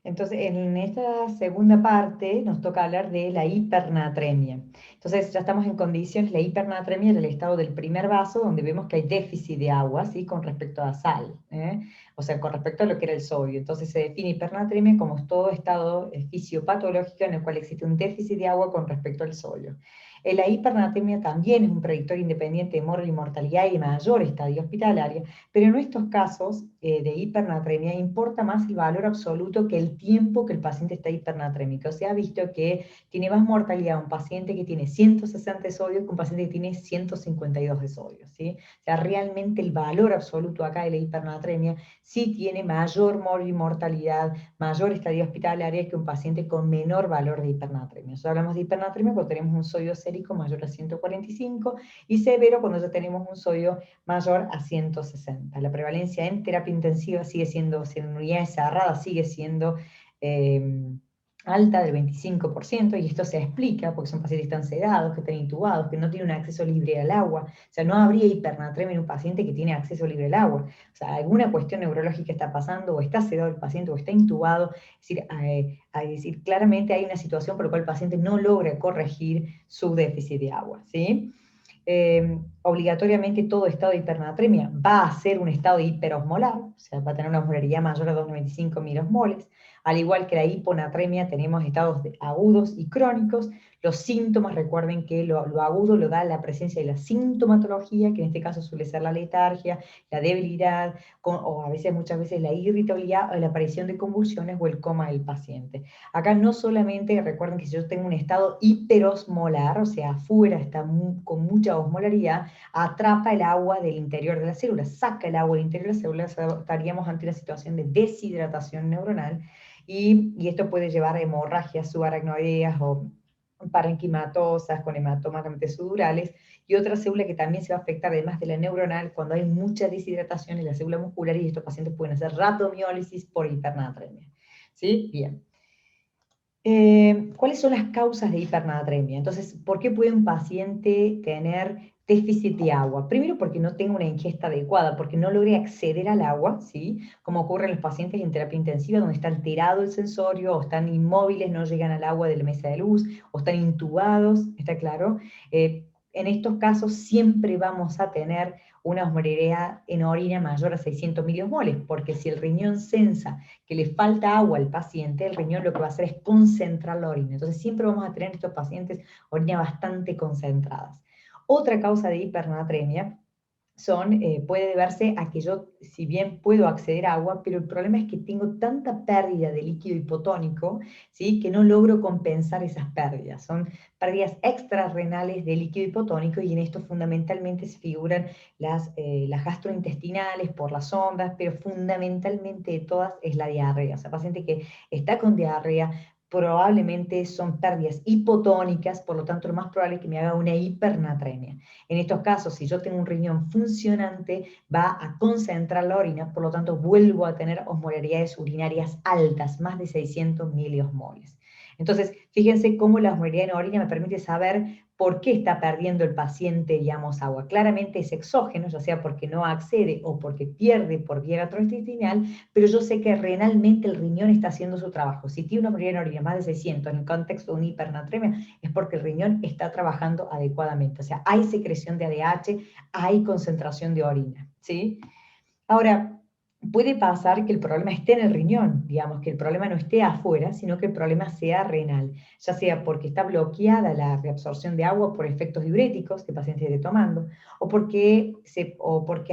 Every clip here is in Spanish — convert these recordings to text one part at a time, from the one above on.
Entonces, en esta segunda parte nos toca hablar de la hipernatremia. Entonces, ya estamos en condiciones, la hipernatremia es el estado del primer vaso, donde vemos que hay déficit de agua, ¿sí? Con respecto a sal, ¿eh? O sea, con respecto a lo que era el sodio. Entonces, se define hipernatremia como todo estado fisiopatológico en el cual existe un déficit de agua con respecto al sodio. La hipernatremia también es un predictor independiente de mortalidad y mayor estadio hospitalaria, pero en estos casos de hipernatremia importa más el valor absoluto que el tiempo que el paciente está hipernatrémico. Se ha visto que tiene más mortalidad un paciente que tiene 160 de sodio que un paciente que tiene 152 de sodio, ¿sí? O sea, realmente el valor absoluto acá de la hipernatremia sí tiene mayor mortalidad, mayor estadio hospitalaria que un paciente con menor valor de hipernatremia. Nosotros hablamos de hipernatremia cuando tenemos un sodio sérico mayor a 145 y severo cuando ya tenemos un sodio mayor a 160. La prevalencia en terapia intensiva sigue siendo, en unidades cerradas, sigue siendo alta del 25%, y esto se explica porque son pacientes que están sedados, que están intubados, que no tienen un acceso libre al agua. O sea, no habría hipernatremia en un paciente que tiene acceso libre al agua. O sea, alguna cuestión neurológica está pasando, o está sedado el paciente, o está intubado. Es decir, claramente hay una situación por la cual el paciente no logra corregir su déficit de agua, ¿sí? Obligatoriamente todo estado de hipernatremia va a ser un estado de hiperosmolar, o sea, va a tener una osmolaridad mayor a 2,95 milosmoles. Al igual que la hiponatremia, tenemos estados agudos y crónicos. Los síntomas, recuerden que lo agudo lo da la presencia de la sintomatología, que en este caso suele ser la letargia, la debilidad, o a veces, muchas veces, la irritabilidad o la aparición de convulsiones o el coma del paciente. Acá no solamente, recuerden que si yo tengo un estado hiperosmolar, o sea, afuera está con mucha osmolaridad, atrapa el agua del interior de la célula, saca el agua del interior de la célula, estaríamos ante una situación de deshidratación neuronal, y esto puede llevar a hemorragias subaracnoideas o parenquimatosas con hematomas sudurales, y otra célula que también se va a afectar, además de la neuronal, cuando hay mucha deshidratación en la célula muscular, y estos pacientes pueden hacer rhabdomiólisis por hipernatremia. ¿Sí? Bien. ¿Cuáles son las causas de hipernatremia? Entonces, ¿por qué puede un paciente tener déficit de agua? Primero, porque no tenga una ingesta adecuada, porque no logre acceder al agua, ¿sí? Como ocurre en los pacientes en terapia intensiva, donde está alterado el sensorio, o están inmóviles, no llegan al agua de la mesa de luz, o están intubados, ¿está claro? En estos casos siempre vamos a tener una osmolaridad en orina mayor a 600 miliosmoles, porque si el riñón sensa que le falta agua al paciente, el riñón lo que va a hacer es concentrar la orina. Entonces siempre vamos a tener en estos pacientes orina bastante concentradas. Otra causa de hipernatremia puede deberse a que yo, si bien puedo acceder a agua, pero el problema es que tengo tanta pérdida de líquido hipotónico, ¿sí? Que no logro compensar esas pérdidas. Son pérdidas extrarrenales de líquido hipotónico, y en esto fundamentalmente se figuran las gastrointestinales por las ondas, pero fundamentalmente de todas es la diarrea. O sea, paciente que está con diarrea probablemente son pérdidas hipotónicas, por lo tanto lo más probable es que me haga una hipernatremia. En estos casos, si yo tengo un riñón funcionante, va a concentrar la orina, por lo tanto vuelvo a tener osmolaridades urinarias altas, más de 600 miliosmoles. Entonces, fíjense cómo la osmolaridad en orina me permite saber por qué está perdiendo el paciente, digamos, agua. Claramente es exógeno, ya sea porque no accede o porque pierde por vía gastrointestinal, pero yo sé que renalmente el riñón está haciendo su trabajo. Si tiene una osmolaridad en orina más de 600 en el contexto de una hipernatremia, es porque el riñón está trabajando adecuadamente. O sea, hay secreción de ADH, hay concentración de orina, ¿sí? Ahora, puede pasar que el problema esté en el riñón, digamos, que el problema no esté afuera, sino que el problema sea renal, ya sea porque está bloqueada la reabsorción de agua por efectos diuréticos que el paciente esté tomando, o porque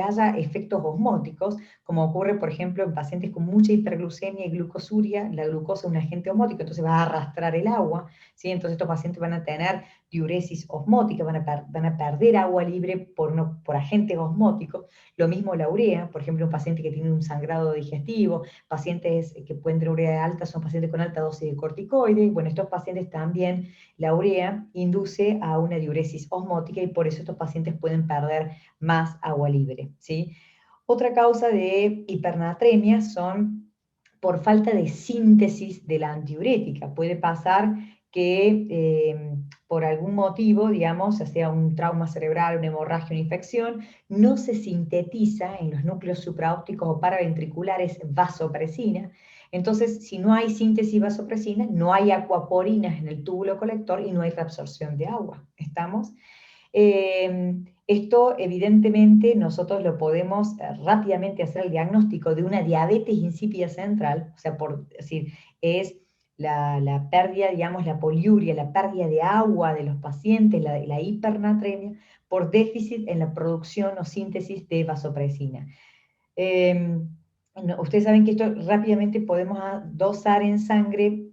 haya efectos osmóticos, como ocurre, por ejemplo, en pacientes con mucha hiperglucemia y glucosuria. La glucosa es un agente osmótico, entonces va a arrastrar el agua, ¿sí? Entonces estos pacientes van a tener diuresis osmótica, van a perder agua libre por agentes osmóticos. Lo mismo la urea, por ejemplo, un paciente que tiene un sangrado digestivo, pacientes que pueden tener urea alta, son pacientes con alta dosis de corticoides. Bueno, estos pacientes también, la urea induce a una diuresis osmótica, y por eso estos pacientes pueden perder más agua libre, ¿sí? Otra causa de hipernatremia son por falta de síntesis de la antiurética. Puede pasar que por algún motivo, digamos, ya sea un trauma cerebral, una hemorragia, una infección, no se sintetiza en los núcleos supraópticos o paraventriculares vasopresina. Entonces, si no hay síntesis de vasopresina, no hay acuaporinas en el túbulo colector y no hay reabsorción de agua. ¿Estamos? Esto, evidentemente, nosotros lo podemos rápidamente hacer el diagnóstico de una diabetes insípida central, o sea, por decir, es la pérdida, digamos, la poliuria, la pérdida de agua de los pacientes, la hipernatremia, por déficit en la producción o síntesis de vasopresina. Ustedes saben que esto rápidamente podemos dosar en sangre,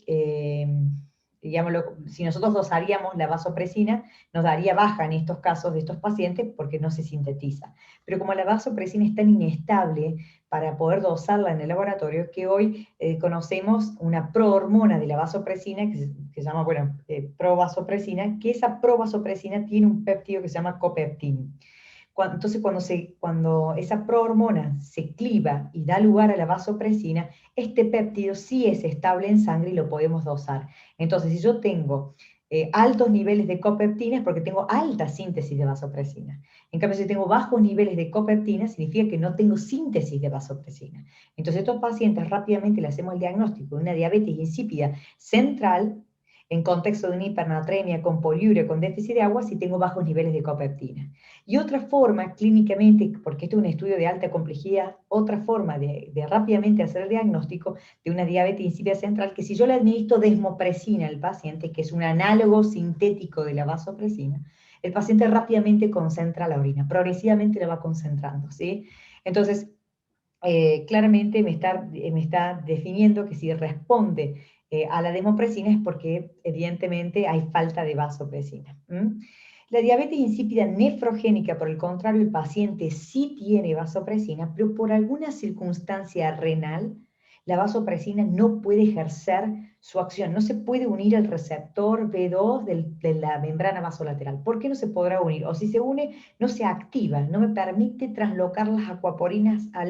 digámoslo, si nosotros dosaríamos la vasopresina, nos daría baja en estos casos de estos pacientes porque no se sintetiza. Pero como la vasopresina es tan inestable para poder dosarla en el laboratorio, que hoy conocemos una prohormona de la vasopresina, que se llama, bueno, provasopresina, que esa provasopresina tiene un péptido que se llama copeptín. Entonces, cuando esa prohormona se cliva y da lugar a la vasopresina, este péptido sí es estable en sangre y lo podemos dosar. Entonces, si yo tengo altos niveles de copeptina es porque tengo alta síntesis de vasopresina. En cambio, si tengo bajos niveles de copeptina, significa que no tengo síntesis de vasopresina. Entonces, estos pacientes rápidamente le hacemos el diagnóstico de una diabetes insípida central en contexto de una hipernatremia con poliuria, con déficit de agua, si tengo bajos niveles de copeptina. Y otra forma, clínicamente, porque esto es un estudio de alta complejidad, otra forma de rápidamente hacer el diagnóstico de una diabetes insípida central, que si yo le administro desmopresina al paciente, que es un análogo sintético de la vasopresina, el paciente rápidamente concentra la orina, progresivamente la va concentrando, ¿sí? Entonces, claramente me está definiendo que si responde a la desmopresina es porque evidentemente hay falta de vasopresina. La diabetes insípida nefrogénica, por el contrario, el paciente sí tiene vasopresina, pero por alguna circunstancia renal, la vasopresina no puede ejercer su acción, no se puede unir al receptor B2 de la membrana vasolateral. ¿Por qué no se podrá unir? O si se une, no se activa, no me permite translocar las acuaporinas a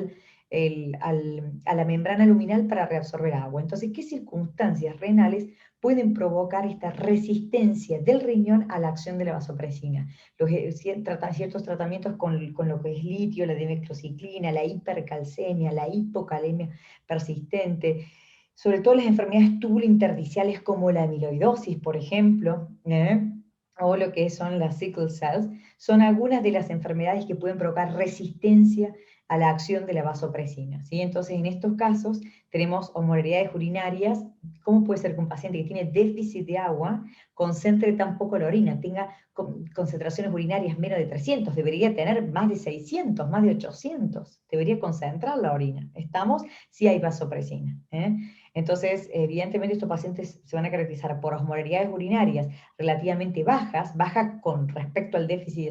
la membrana luminal para reabsorber agua. Entonces, ¿qué circunstancias renales pueden provocar esta resistencia del riñón a la acción de la vasopresina? Ciertos tratamientos con lo que es litio, la dimecrociclina, la hipercalcemia, la hipocalemia persistente, sobre todo las enfermedades tubulointerdiciales como la amiloidosis, por ejemplo, o lo que son las sickle cells, son algunas de las enfermedades que pueden provocar resistencia a la acción de la vasopresina, ¿sí? Entonces, en estos casos tenemos osmolaridades urinarias. ¿Cómo puede ser que un paciente que tiene déficit de agua concentre tan poco la orina, tenga concentraciones urinarias menos de 300? Debería tener más de 600, más de 800, debería concentrar la orina. ¿Estamos? Sí hay vasopresina, Entonces, evidentemente estos pacientes se van a caracterizar por osmolaridades urinarias relativamente bajas con respecto al déficit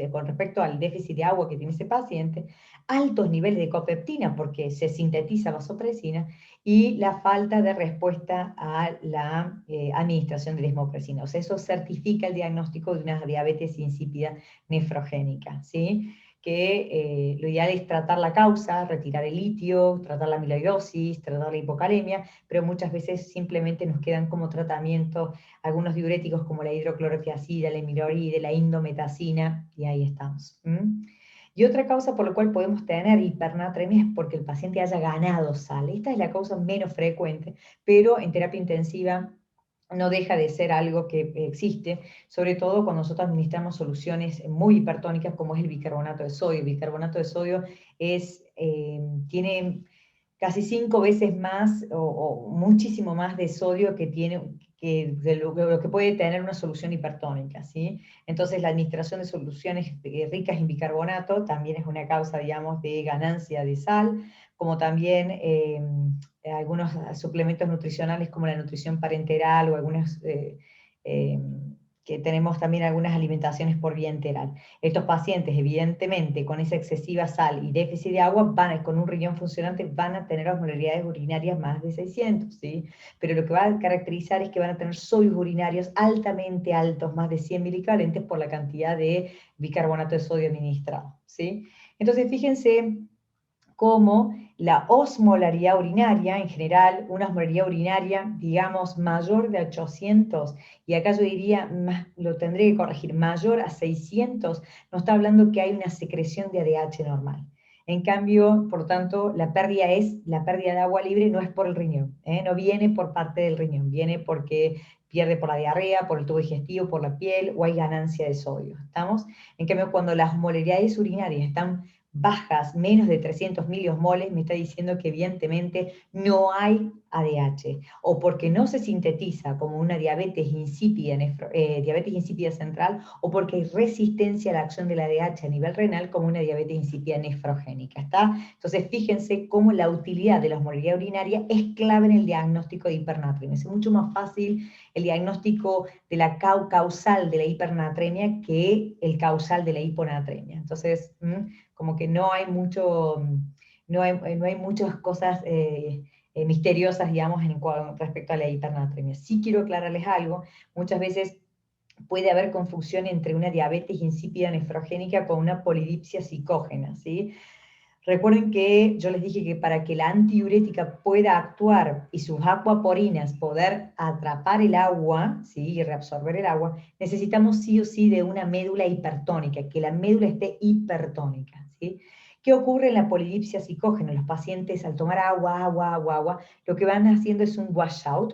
con respecto al déficit de agua que tiene ese paciente, altos niveles de copeptina porque se sintetiza vasopresina y la falta de respuesta a la administración de desmopresina. O sea, eso certifica el diagnóstico de una diabetes insípida nefrogénica, ¿sí? Que lo ideal es tratar la causa, retirar el litio, tratar la amiloidosis, tratar la hipocalemia, pero muchas veces simplemente nos quedan como tratamiento algunos diuréticos como la hidroclorotiazida, la hemiloride, la indometacina, y ahí estamos. Y otra causa por la cual podemos tener hipernatremia es porque el paciente haya ganado sal. Esta es la causa menos frecuente, pero en terapia intensiva no deja de ser algo que existe, sobre todo cuando nosotros administramos soluciones muy hipertónicas como es el bicarbonato de sodio. El bicarbonato de sodio tiene casi 5 veces más o muchísimo más de sodio de lo que puede tener una solución hipertónica, ¿sí? Entonces la administración de soluciones ricas en bicarbonato también es una causa, digamos, de ganancia de sal, como también algunos suplementos nutricionales como la nutrición parenteral o algunos que tenemos también algunas alimentaciones por vía enteral. Estos pacientes, evidentemente, con esa excesiva sal y déficit de agua, con un riñón funcionante, van a tener osmolaridades urinarias más de 600, ¿sí? Pero lo que va a caracterizar es que van a tener sodios urinarios altamente altos, más de 100 milivalentes por la cantidad de bicarbonato de sodio administrado, ¿sí? Entonces, fíjense como la osmolaridad urinaria, en general, una osmolaridad urinaria, digamos, mayor de 800, y acá yo diría, lo tendré que corregir, mayor a 600, nos está hablando que hay una secreción de ADH normal. En cambio, por lo tanto, la pérdida de agua libre, no es por el riñón, no viene por parte del riñón, viene porque pierde por la diarrea, por el tubo digestivo, por la piel, o hay ganancia de sodio. ¿Estamos? En cambio, cuando las osmolaridades urinarias están bajas, menos de 300 miliosmoles, me está diciendo que evidentemente no hay ADH, o porque no se sintetiza como una diabetes insípida, diabetes insípida central, o porque hay resistencia a la acción del ADH a nivel renal como una diabetes insípida nefrogénica. ¿Está? Entonces, fíjense cómo la utilidad de la osmolaridad urinaria es clave en el diagnóstico de hipernatremia. Es mucho más fácil el diagnóstico de la causal de la hipernatremia que el causal de la hiponatremia. Entonces, como que no hay muchas cosas misteriosas, digamos, respecto a la hipernatremia. Sí quiero aclararles algo, muchas veces puede haber confusión entre una diabetes insípida nefrogénica con una polidipsia psicógena, ¿sí? Recuerden que yo les dije que para que la antidiurética pueda actuar y sus acuaporinas poder atrapar el agua, ¿sí? Y reabsorber el agua, necesitamos sí o sí de una médula hipertónica, que la médula esté hipertónica, ¿sí? ¿Qué ocurre en la polidipsia psicógena? Los pacientes al tomar agua, lo que van haciendo es un washout,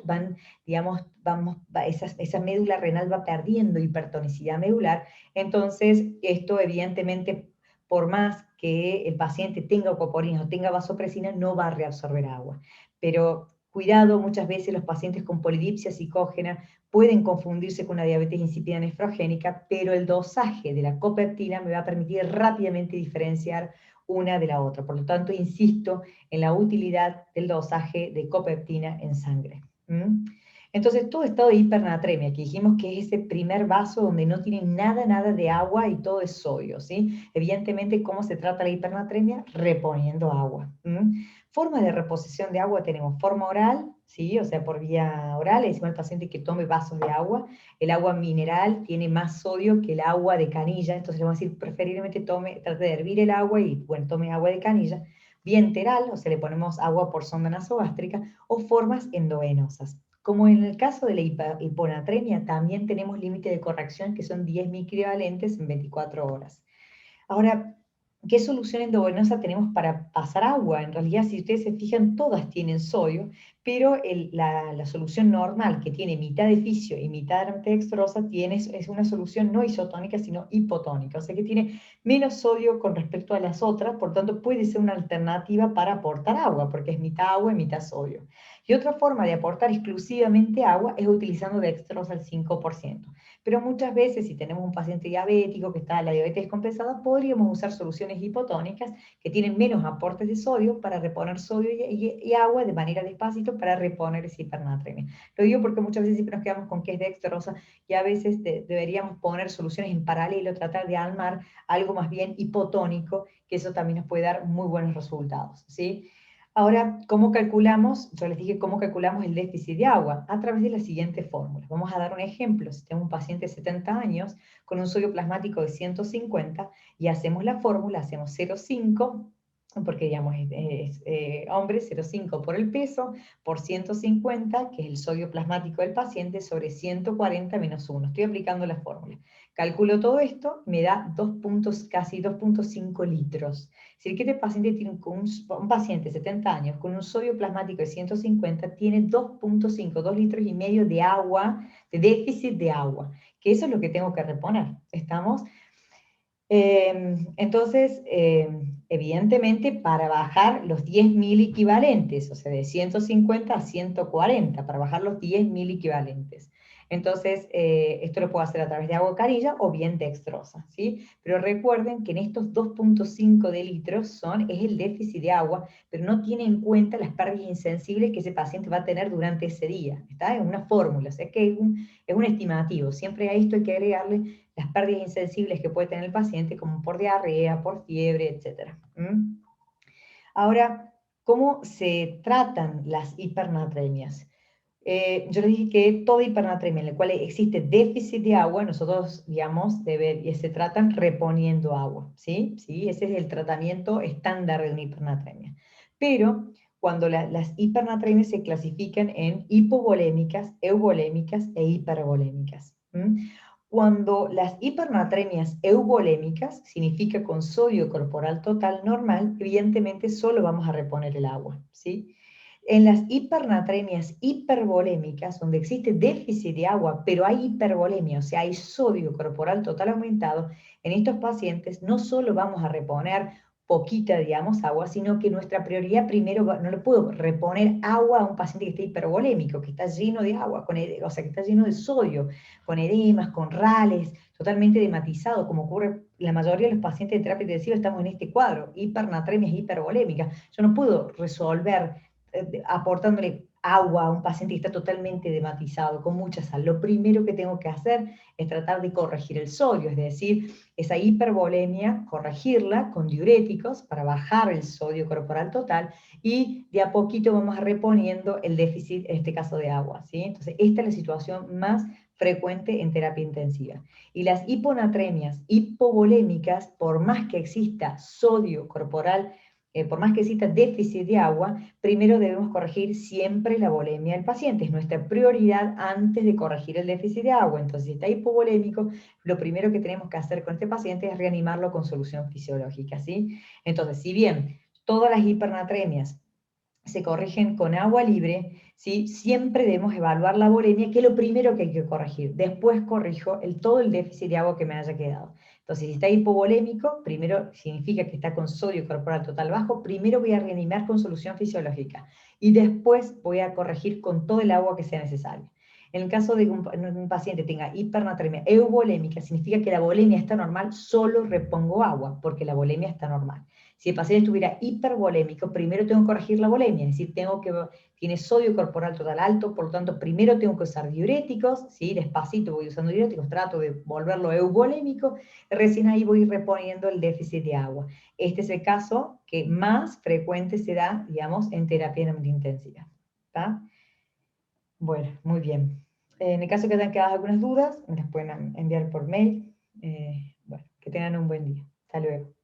esa médula renal va perdiendo hipertonicidad medular, entonces esto evidentemente por más que el paciente tenga acuaporina o tenga vasopresina, no va a reabsorber agua. Pero cuidado, muchas veces los pacientes con polidipsia psicógena pueden confundirse con una diabetes insípida nefrogénica, pero el dosaje de la copeptina me va a permitir rápidamente diferenciar una de la otra. Por lo tanto, insisto en la utilidad del dosaje de copeptina en sangre. Entonces, todo estado de hipernatremia, que dijimos que es ese primer vaso donde no tiene nada de agua y todo es sodio, ¿sí? Evidentemente, ¿cómo se trata la hipernatremia? Reponiendo agua. Formas de reposición de agua tenemos forma oral, ¿sí? O sea, por vía oral, le decimos al paciente que tome vasos de agua. El agua mineral tiene más sodio que el agua de canilla, entonces le vamos a decir, preferiblemente trate de hervir el agua y, bueno, tome agua de canilla. Vía enteral, o sea, le ponemos agua por sonda nasogástrica, o formas endovenosas. Como en el caso de la hiponatremia, también tenemos límite de corrección que son 10 microequivalentes en 24 horas. Ahora, ¿qué solución endovenosa tenemos para pasar agua? En realidad, si ustedes se fijan, todas tienen sodio, pero la solución normal, que tiene mitad de fisio y mitad de dextrosa, es una solución no isotónica, sino hipotónica, o sea que tiene menos sodio con respecto a las otras, por tanto puede ser una alternativa para aportar agua, porque es mitad agua y mitad sodio. Y otra forma de aportar exclusivamente agua es utilizando dextrosa al 5%. Pero muchas veces, si tenemos un paciente diabético que está en la diabetes compensada, podríamos usar soluciones hipotónicas que tienen menos aportes de sodio para reponer sodio y agua de manera despacito para reponer esa hipernatremia. Lo digo porque muchas veces siempre nos quedamos con que es dextrosa y a veces deberíamos poner soluciones en paralelo, tratar de armar algo más bien hipotónico, que eso también nos puede dar muy buenos resultados, ¿sí? Ahora, ¿cómo calculamos? Yo les dije cómo calculamos el déficit de agua a través de la siguiente fórmula. Vamos a dar un ejemplo. Si tengo un paciente de 70 años con un sodio plasmático de 150 y hacemos la fórmula, hacemos 0,5, porque digamos hombre, 0,5 por el peso, por 150, que es el sodio plasmático del paciente, sobre 140 menos 1. Estoy aplicando la fórmula. Calculo todo esto, me da casi 2,5 litros. Si el que este paciente tiene un paciente de 70 años con un sodio plasmático de 150, tiene 2,5, 2 litros y medio de agua, de déficit de agua, que eso es lo que tengo que reponer. ¿Estamos? Entonces, evidentemente, para bajar los 10.000 equivalentes, o sea, de 150 a 140, para bajar los 10.000 equivalentes. Entonces, esto lo puedo hacer a través de agua canilla o bien dextrosa, ¿sí? Pero recuerden que en estos 2,5 de litros es el déficit de agua, pero no tiene en cuenta las pérdidas insensibles que ese paciente va a tener durante ese día, ¿está? Es una fórmula, o sea que es un estimativo. Siempre a esto hay que agregarle las pérdidas insensibles que puede tener el paciente, como por diarrea, por fiebre, etc. Ahora, ¿cómo se tratan las hipernatremias? Yo les dije que toda hipernatremia en la cual existe déficit de agua, nosotros, digamos, se tratan reponiendo agua, ¿sí? ¿Sí? Ese es el tratamiento estándar de una hipernatremia. Pero cuando las hipernatremias se clasifican en hipovolémicas, euvolémicas e hipervolémicas. Cuando las hipernatremias euvolémicas, significa con sodio corporal total normal, evidentemente solo vamos a reponer el agua, ¿sí? En las hipernatremias hipervolémicas, donde existe déficit de agua, pero hay hipervolemia, o sea, hay sodio corporal total aumentado, en estos pacientes no solo vamos a reponer poquita, digamos, agua, sino que nuestra prioridad primero, no le puedo reponer agua a un paciente que está hipervolémico, que está lleno de agua, o sea, que está lleno de sodio, con edemas, con rales, totalmente dematizado, como ocurre la mayoría de los pacientes de terapia intensiva, estamos en este cuadro, hipernatremias hipervolémicas. Yo no puedo resolver aportándole agua a un paciente que está totalmente dematizado, con mucha sal. Lo primero que tengo que hacer es tratar de corregir el sodio, es decir, esa hipervolemia, corregirla con diuréticos para bajar el sodio corporal total y de a poquito vamos reponiendo el déficit, en este caso de agua, ¿sí? Entonces, esta es la situación más frecuente en terapia intensiva. Y las hiponatremias hipovolémicas, por más que exista sodio corporal, por más que exista déficit de agua, primero debemos corregir siempre la volemia del paciente. Es nuestra prioridad antes de corregir el déficit de agua. Entonces, si está hipovolémico, lo primero que tenemos que hacer con este paciente es reanimarlo con solución fisiológica, ¿sí? Entonces, si bien todas las hipernatremias se corrigen con agua libre, ¿sí? Siempre debemos evaluar la volemia, que es lo primero que hay que corregir. Después corrijo todo el déficit de agua que me haya quedado. Entonces, si está hipovolémico, primero significa que está con sodio corporal total bajo, primero voy a reanimar con solución fisiológica y después voy a corregir con todo el agua que sea necesaria. En el caso de que un paciente tenga hipernatremia euvolémica, significa que la volemia está normal, solo repongo agua, porque la volemia está normal. Si el paciente estuviera hipervolémico, primero tengo que corregir la volemia, es decir, tiene sodio corporal total alto, por lo tanto, primero tengo que usar diuréticos, ¿sí? Despacito voy usando diuréticos, trato de volverlo euvolémico, recién ahí voy reponiendo el déficit de agua. Este es el caso que más frecuente se da, digamos, en terapia intensiva. ¿Está? Bueno, muy bien. En el caso que tengan quedado algunas dudas, me las pueden enviar por mail. Bueno, que tengan un buen día. Hasta luego.